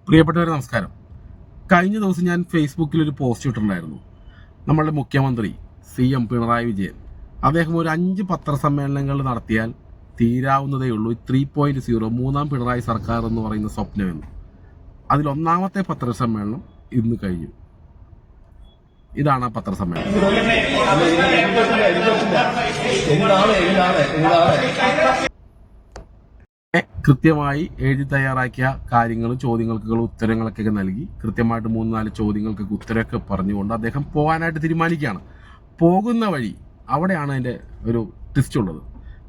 പ്രിയപ്പെട്ടവരെ നമസ്കാരം. കഴിഞ്ഞ ദിവസം ഞാൻ ഫേസ്ബുക്കിൽ ഒരു പോസ്റ്റ് ഇട്ടിട്ടുണ്ടായിരുന്നു. നമ്മളുടെ മുഖ്യമന്ത്രി CM പിണറായി വിജയൻ അദ്ദേഹം ഒരു 5 പത്രസമ്മേളനങ്ങൾ നടത്തിയാൽ തീരാവുന്നതേ ഉള്ളൂ 3.0 മൂന്നാം പിണറായി സർക്കാർ എന്ന് പറയുന്ന സ്വപ്നമെന്ന്. അതിലൊന്നാമത്തെ പത്രസമ്മേളനം ഇന്ന് കഴിഞ്ഞു. ഇതാണ് ആ പത്രസമ്മേളനം. കൃത്യമായി എഴുതി തയ്യാറാക്കിയ കാര്യങ്ങളും ചോദ്യങ്ങൾക്കുള്ള ഉത്തരങ്ങളൊക്കെ നൽകി കൃത്യമായിട്ട് 3-4 ചോദ്യങ്ങൾക്കൊക്കെ ഉത്തരമൊക്കെ പറഞ്ഞുകൊണ്ട് അദ്ദേഹം പോകാനായിട്ട് തീരുമാനിക്കുകയാണ്. പോകുന്ന വഴി അവിടെയാണ് അതിൻ്റെ ഒരു ട്വിസ്റ്റ് ഉള്ളത്.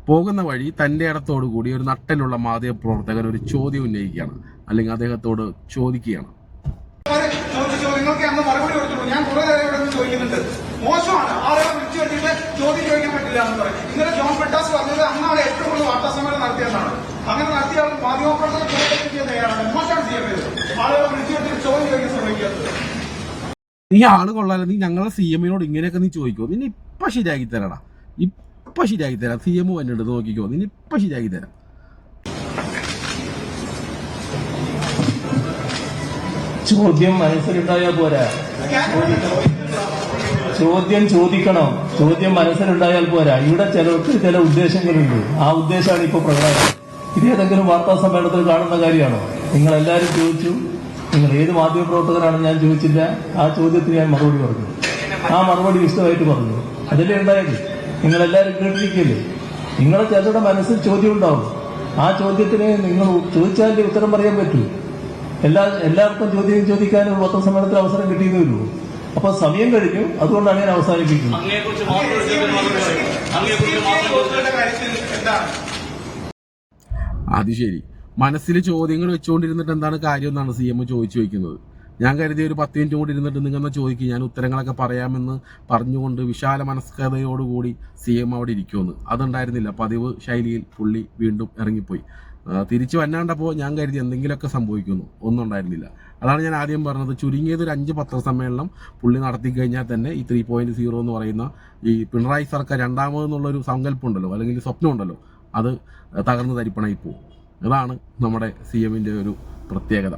പോകുന്ന വഴി തൻ്റെ ഇടത്തോടു കൂടി ഒരു നട്ടലുള്ള മാധ്യമ പ്രവർത്തകൻ ഒരു ചോദ്യം ഉന്നയിക്കുകയാണ്, അല്ലെങ്കിൽ അദ്ദേഹത്തോട് ചോദിക്കുകയാണ്. മോശമാണ്, ആളുകളെ വിളിച്ചു വരുത്തിയിട്ട് ചോദ്യം ചോദിക്കാൻ പറ്റില്ല എന്ന് പറയും. ഇന്നലെ ജോൺ ബ്രിട്ടാസ് പറഞ്ഞത് അന്നാണ് ഏറ്റവും കൂടുതൽ വാർത്താസമ്മേളനം നടത്തിയെന്നാണ്. അങ്ങനെ നടത്തിയ ആൾ മാധ്യമപ്രവർത്തകർ ചോദ്യം ചെയ്യാൻ തയ്യാറാണ്. മോശമാണ് ചെയ്യുന്നത്. ആളുകളെ വിളിച്ചു വരുത്തിയിട്ട് ചോദ്യം ചോദിക്കാൻ ശ്രമിക്കുന്നത്. നീ ആള് കൊള്ളാലോ, നീ ഞങ്ങളെ CM-നോട് ഇങ്ങനെയൊക്കെ നീ ചോദിക്കുമോ? നിന്നെ ഇപ്പം ശരിയാക്കി തരാടാ, ഇപ്പം ശരിയാക്കി തരാം. CM വന്നിട്ട് നോക്കിക്കോ, നിന്നെ ഇപ്പം ശരിയാക്കി തരാം. ചോദ്യം മനസ്സിലുണ്ടായാൽ പോരാ, ചോദ്യം ചോദിക്കണം. ചോദ്യം മനസ്സിലുണ്ടായാൽ പോരാ. ഇവിടെ ചിലർക്ക് ചില ഉദ്ദേശങ്ങളുണ്ട്. ആ ഉദ്ദേശമാണ് ഇപ്പൊ പ്രകടനം. ഇതേതെങ്കിലും വാർത്താ സമ്മേളനത്തിൽ കാണുന്ന കാര്യമാണോ? നിങ്ങളെല്ലാവരും ചോദിച്ചു, നിങ്ങൾ ഏത് മാധ്യമപ്രവർത്തകരാണെന്ന് ഞാൻ ചോദിച്ചില്ല. ആ ചോദ്യത്തിന് ഞാൻ മറുപടി പറഞ്ഞു. ആ മറുപടി വിശദമായിട്ട് പറഞ്ഞു. അതിലേ ഉണ്ടായത്. നിങ്ങളെല്ലാവരും കേട്ടിരിക്കില്ലേ? നിങ്ങളെ ചിലരുടെ മനസ്സിൽ ചോദ്യം ഉണ്ടാവും. ആ ചോദ്യത്തിന് നിങ്ങൾ ചോദിച്ചാലേ ഉത്തരം പറയാൻ പറ്റൂ. എല്ലാവർക്കും ചോദ്യം ചോദിക്കാൻ വാർത്താ സമ്മേളനത്തിൽ അവസരം കിട്ടിയെന്നേ ഉള്ളൂ. അപ്പൊ സമയം കഴിഞ്ഞു, അതുകൊണ്ടാണ് ഞാൻ അവസാനിപ്പിക്കുന്നത്. അത് ശരി, മനസ്സിൽ ചോദ്യങ്ങൾ വെച്ചുകൊണ്ടിരുന്നിട്ട് എന്താണ് കാര്യം എന്നാണ് CM ചോദിക്കുന്നത്. ഞാൻ കരുതിയ ഒരു 10 മിനിറ്റ് കൂടി ഇരുന്നിട്ട് നിങ്ങൾ ചോദിക്കും, ഞാൻ ഉത്തരങ്ങളൊക്കെ പറയാമെന്ന് പറഞ്ഞുകൊണ്ട് വിശാല മനസ്കതയോടുകൂടി CM അവിടെ ഇരിക്കുമെന്ന്. അതുണ്ടായിരുന്നില്ല. പതിവ് ശൈലിയിൽ പുള്ളി വീണ്ടും ഇറങ്ങിപ്പോയി. തിരിച്ചു വന്നാണ്ടപ്പോൾ ഞാൻ കരുതി എന്തെങ്കിലുമൊക്കെ സംഭവിക്കുന്നു. ഒന്നും ഉണ്ടായിരുന്നില്ല. അതാണ് ഞാൻ ആദ്യം പറഞ്ഞത്. ചുരുങ്ങിയത് ഒരു 5 പത്രസമ്മേളനം പുള്ളി നടത്തി കഴിഞ്ഞാൽ തന്നെ ഈ 3.0 എന്ന് പറയുന്ന ഈ പിണറായി സർക്കാർ രണ്ടാമതെന്നുള്ളൊരു സങ്കല്പമുണ്ടല്ലോ, അല്ലെങ്കിൽ സ്വപ്നമുണ്ടല്ലോ, അത് തകർന്ന് തരിപ്പണായി പോകും. അതാണ് നമ്മുടെ CM-ന്റെ ഒരു പ്രത്യേകത.